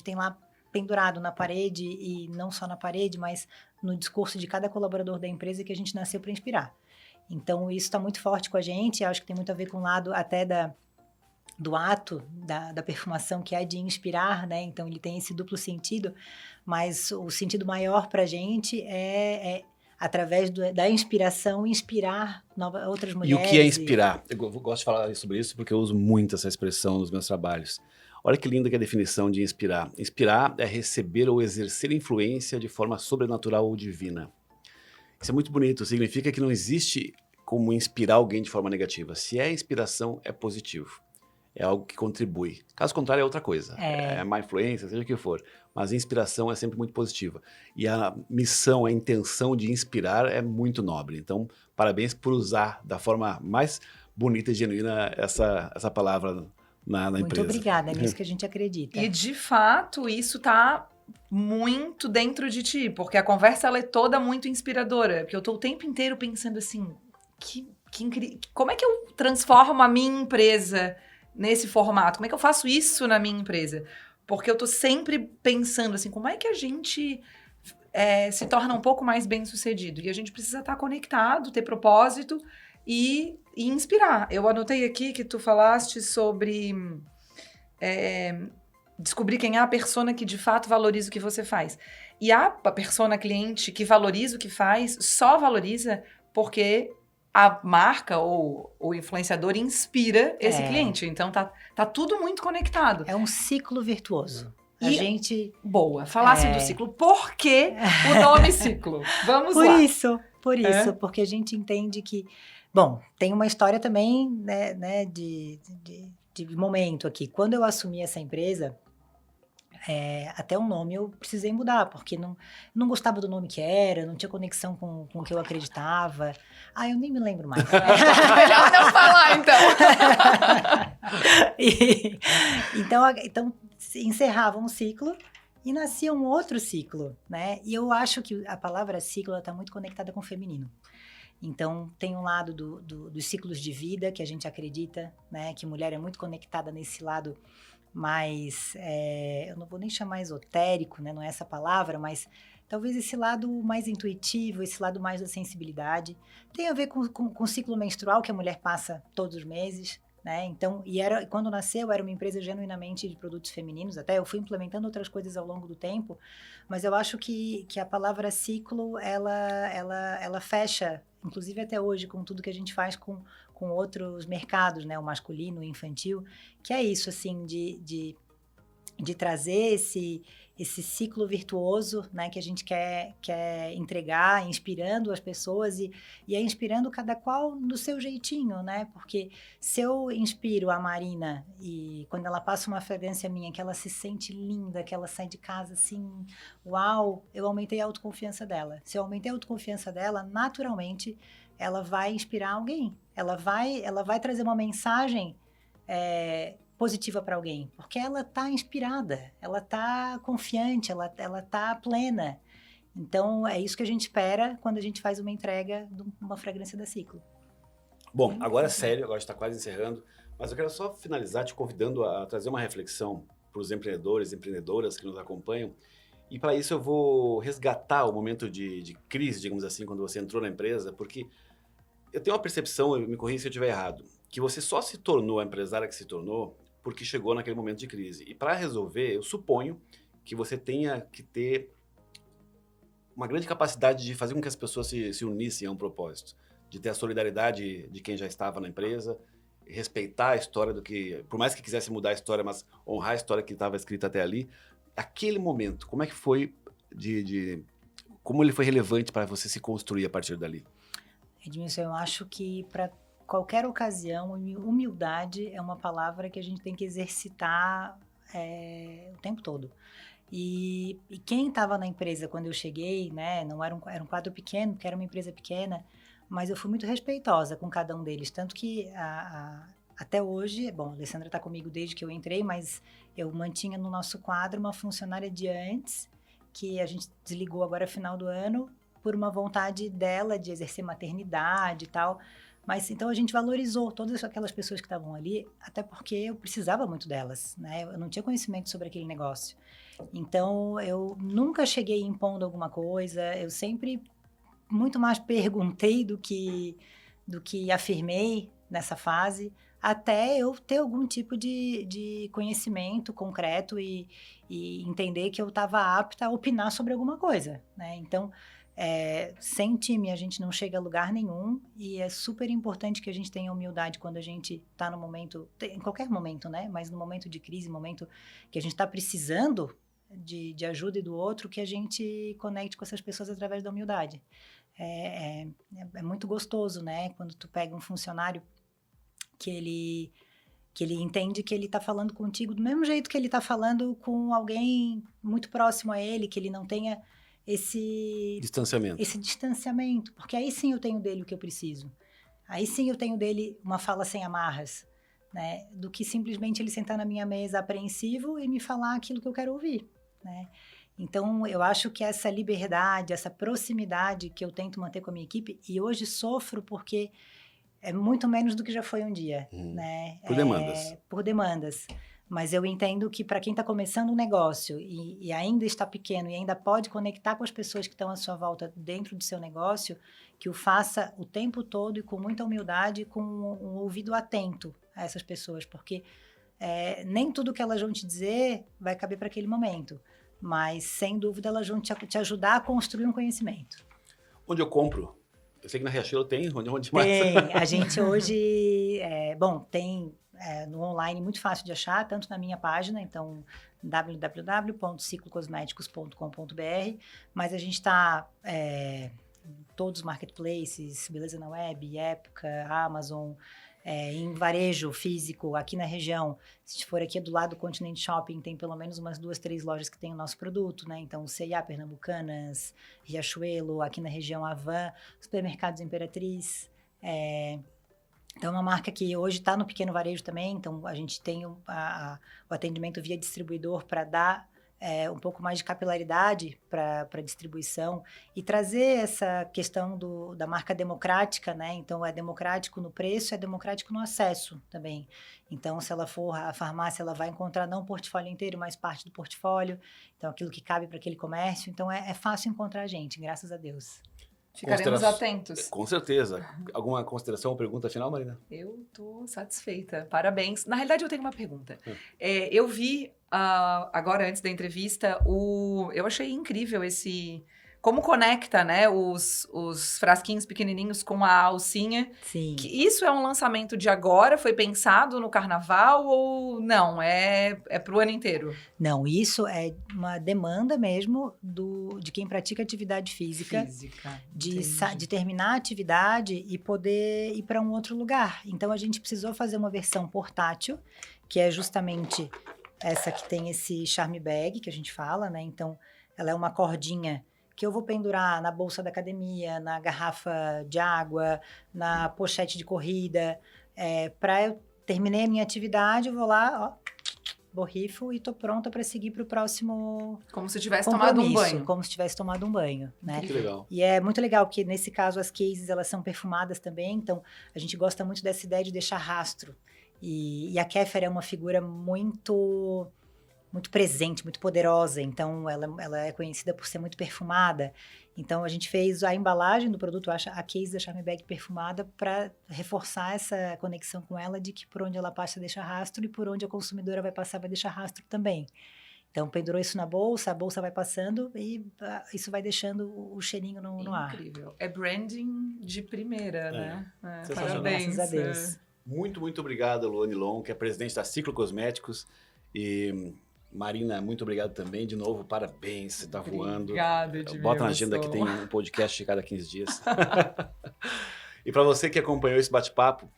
tem lá pendurado na parede, e não só na parede, mas no discurso de cada colaborador da empresa, que a gente nasceu para inspirar. Então, isso está muito forte com a gente, acho que tem muito a ver com o lado até do ato da perfumação, que é de inspirar, né? Então, ele tem esse duplo sentido, mas o sentido maior para a gente é através da inspiração, inspirar outras mulheres. E o que é inspirar? Eu gosto de falar sobre isso porque eu uso muito essa expressão nos meus trabalhos. Olha que linda que é a definição de inspirar. Inspirar é receber ou exercer influência de forma sobrenatural ou divina. Isso é muito bonito, significa que não existe como inspirar alguém de forma negativa. Se é inspiração, é positivo. É algo que contribui. Caso contrário, é outra coisa. É má influência, seja o que for. Mas a inspiração é sempre muito positiva. E a missão, a intenção de inspirar é muito nobre. Então, parabéns por usar da forma mais bonita e genuína essa palavra na empresa. Muito obrigada, é nisso que a gente acredita. E, de fato, isso tá muito dentro de ti, porque a conversa ela é toda muito inspiradora. Porque eu tô o tempo inteiro pensando assim, como é que eu transformo a minha empresa nesse formato? Como é que eu faço isso na minha empresa? Porque eu tô sempre pensando assim, como é que a gente se torna um pouco mais bem-sucedido? E a gente precisa estar conectado, ter propósito e inspirar. Eu anotei aqui que tu falaste sobre descobrir quem é a persona que de fato valoriza o que você faz. E a persona cliente que valoriza o que faz, só valoriza porque a marca ou o influenciador inspira esse cliente. Então, tá tudo muito conectado. É um ciclo virtuoso. Boa, falasse do ciclo. Por que o nome ciclo? Vamos lá. Por isso, porque a gente entende que... Bom, tem uma história também, né, de momento aqui. Quando eu assumi essa empresa... até o nome eu precisei mudar, porque não gostava do nome que era, não tinha conexão com o que eu acreditava. Eu nem me lembro mais. Melhor não falar, então. Então, encerrava um ciclo e nascia um outro ciclo, né? E eu acho que a palavra ciclo está muito conectada com o feminino. Então, tem um lado dos ciclos de vida, que a gente acredita, né? Que mulher é muito conectada nesse lado mais, eu não vou nem chamar esotérico, né? Não é essa palavra, mas talvez esse lado mais intuitivo, esse lado mais da sensibilidade. Tem a ver com o ciclo menstrual que a mulher passa todos os meses, né? Então, quando nasceu, era uma empresa genuinamente de produtos femininos, até eu fui implementando outras coisas ao longo do tempo, mas eu acho que a palavra ciclo, ela fecha, inclusive até hoje, com tudo que a gente faz com outros mercados, né? O masculino, o infantil, que é isso, assim, de trazer esse ciclo virtuoso, né? Que a gente quer entregar, inspirando as pessoas e inspirando cada qual do seu jeitinho, né? Porque se eu inspiro a Marina e quando ela passa uma fragrância minha, que ela se sente linda, que ela sai de casa assim, uau, eu aumentei a autoconfiança dela. Se eu aumentei a autoconfiança dela, naturalmente, ela vai inspirar alguém. Ela vai trazer uma mensagem positiva para alguém, porque ela está inspirada, ela está confiante, ela está plena. Então, é isso que a gente espera quando a gente faz uma entrega de uma fragrância da Ciclo. Bom, agora é sério, agora está quase encerrando, mas eu quero só finalizar te convidando a trazer uma reflexão para os empreendedores e empreendedoras que nos acompanham. E para isso eu vou resgatar o momento de crise, digamos assim, quando você entrou na empresa, porque eu tenho uma percepção, me corrija se eu estiver errado, que você só se tornou a empresária que se tornou porque chegou naquele momento de crise. E para resolver, eu suponho que você tenha que ter uma grande capacidade de fazer com que as pessoas se unissem a um propósito, de ter a solidariedade de quem já estava na empresa, respeitar a história do que, por mais que quisesse mudar a história, mas honrar a história que estava escrita até ali. Aquele momento, como é que foi como ele foi relevante para você se construir a partir dali? Edmilson, eu acho que para qualquer ocasião, humildade é uma palavra que a gente tem que exercitar o tempo todo. E quem estava na empresa quando eu cheguei, né, não era um quadro pequeno, porque era uma empresa pequena, mas eu fui muito respeitosa com cada um deles, tanto que até hoje, bom, a Alessandra está comigo desde que eu entrei, mas eu mantinha no nosso quadro uma funcionária de antes, que a gente desligou agora no final do ano, por uma vontade dela de exercer maternidade e tal. Mas então a gente valorizou todas aquelas pessoas que estavam ali, até porque eu precisava muito delas, né? Eu não tinha conhecimento sobre aquele negócio. Então eu nunca cheguei impondo alguma coisa, eu sempre muito mais perguntei do que afirmei nessa fase, até eu ter algum tipo de conhecimento concreto e entender que eu estava apta a opinar sobre alguma coisa, né? Então, sem time a gente não chega a lugar nenhum e é super importante que a gente tenha humildade quando a gente está no momento, em qualquer momento, né? Mas no momento de crise, momento que a gente está precisando de ajuda e do outro, que a gente conecte com essas pessoas através da humildade. é muito gostoso, né? Quando tu pega um funcionário que ele entende que ele está falando contigo do mesmo jeito que ele está falando com alguém muito próximo a ele, que ele não tenha esse distanciamento, porque aí sim eu tenho dele o que eu preciso. Aí sim eu tenho dele uma fala sem amarras, né? Do que simplesmente ele sentar na minha mesa apreensivo e me falar aquilo que eu quero ouvir, né? Então, eu acho que essa liberdade, essa proximidade que eu tento manter com a minha equipe, e hoje sofro porque é muito menos do que já foi um dia, né? Por demandas. Por demandas. Mas eu entendo que para quem está começando um negócio e ainda está pequeno e ainda pode conectar com as pessoas que estão à sua volta dentro do seu negócio, que o faça o tempo todo e com muita humildade, com um ouvido atento a essas pessoas, porque nem tudo que elas vão te dizer vai caber para aquele momento, mas sem dúvida elas vão te ajudar a construir um conhecimento. Onde eu compro? Eu sei que na Riachuelo tem, onde mais? Tem, a gente hoje, tem no online muito fácil de achar, tanto na minha página, então www.ciclocosméticos.com.br, mas a gente está em todos os marketplaces, Beleza na Web, Época, Amazon, em varejo físico aqui na região. Se for aqui do lado do Continente Shopping, tem pelo menos umas 2, 3 lojas que tem o nosso produto, né? Então, C&A, Pernambucanas, Riachuelo, aqui na região Avan, supermercados Imperatriz. Então, é uma marca que hoje está no pequeno varejo também. Então, a gente tem o atendimento via distribuidor para dar um pouco mais de capilaridade para a distribuição e trazer essa questão da marca democrática, né? Então, é democrático no preço, é democrático no acesso também. Então, se ela for à farmácia, ela vai encontrar não o portfólio inteiro, mas parte do portfólio. Então, aquilo que cabe para aquele comércio. Então, é fácil encontrar a gente, graças a Deus. Ficaremos atentos. Com certeza. Alguma consideração ou pergunta final, Marina? Eu tô satisfeita. Parabéns. Na realidade, eu tenho uma pergunta. Eu vi, agora, antes da entrevista, eu achei incrível como conecta, né, os frasquinhos pequenininhos com a alcinha. Sim. Isso é um lançamento de agora? Foi pensado no carnaval ou não? É pro ano inteiro? Não, isso é uma demanda mesmo de quem pratica atividade física. De terminar a atividade e poder ir para um outro lugar. Então, a gente precisou fazer uma versão portátil, que é justamente essa que tem esse charme bag, que a gente fala, né? Então, ela é uma cordinha que eu vou pendurar na bolsa da academia, na garrafa de água, na pochete de corrida. Para eu terminei a minha atividade, eu vou lá, borrifo e tô pronta para seguir para o próximo Como se tivesse tomado um banho. Como se tivesse tomado um banho, né? Que legal. E é muito legal, porque nesse caso as cases, elas são perfumadas também, então a gente gosta muito dessa ideia de deixar rastro. E a Kéfera é uma figura muito presente, muito poderosa, então ela é conhecida por ser muito perfumada. Então a gente fez a embalagem do produto, a case da Charme Bag perfumada, para reforçar essa conexão com ela, de que por onde ela passa deixa rastro e por onde a consumidora vai passar vai deixar rastro também. Então pendurou isso na bolsa, a bolsa vai passando e isso vai deixando o cheirinho no ar. Incrível. É branding de primeira, né? Parabéns. Graças a Deus. Muito, muito obrigado, Luane Long, que é presidente da Ciclo Cosméticos. E Marina, muito obrigado também. De novo, parabéns, você está voando. Obrigada, Edmilson. Bota na agenda que tem um podcast de cada 15 dias. E para você que acompanhou esse bate-papo,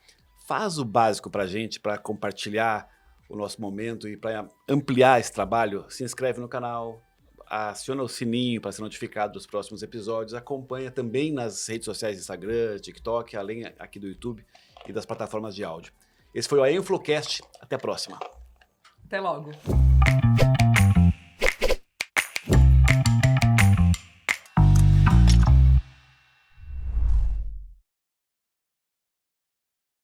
faz o básico para a gente, para compartilhar o nosso momento e para ampliar esse trabalho. Se inscreve no canal, aciona o sininho para ser notificado dos próximos episódios, acompanha também nas redes sociais, Instagram, TikTok, além aqui do YouTube e das plataformas de áudio. Esse foi o Enflocast. Até a próxima. Até logo.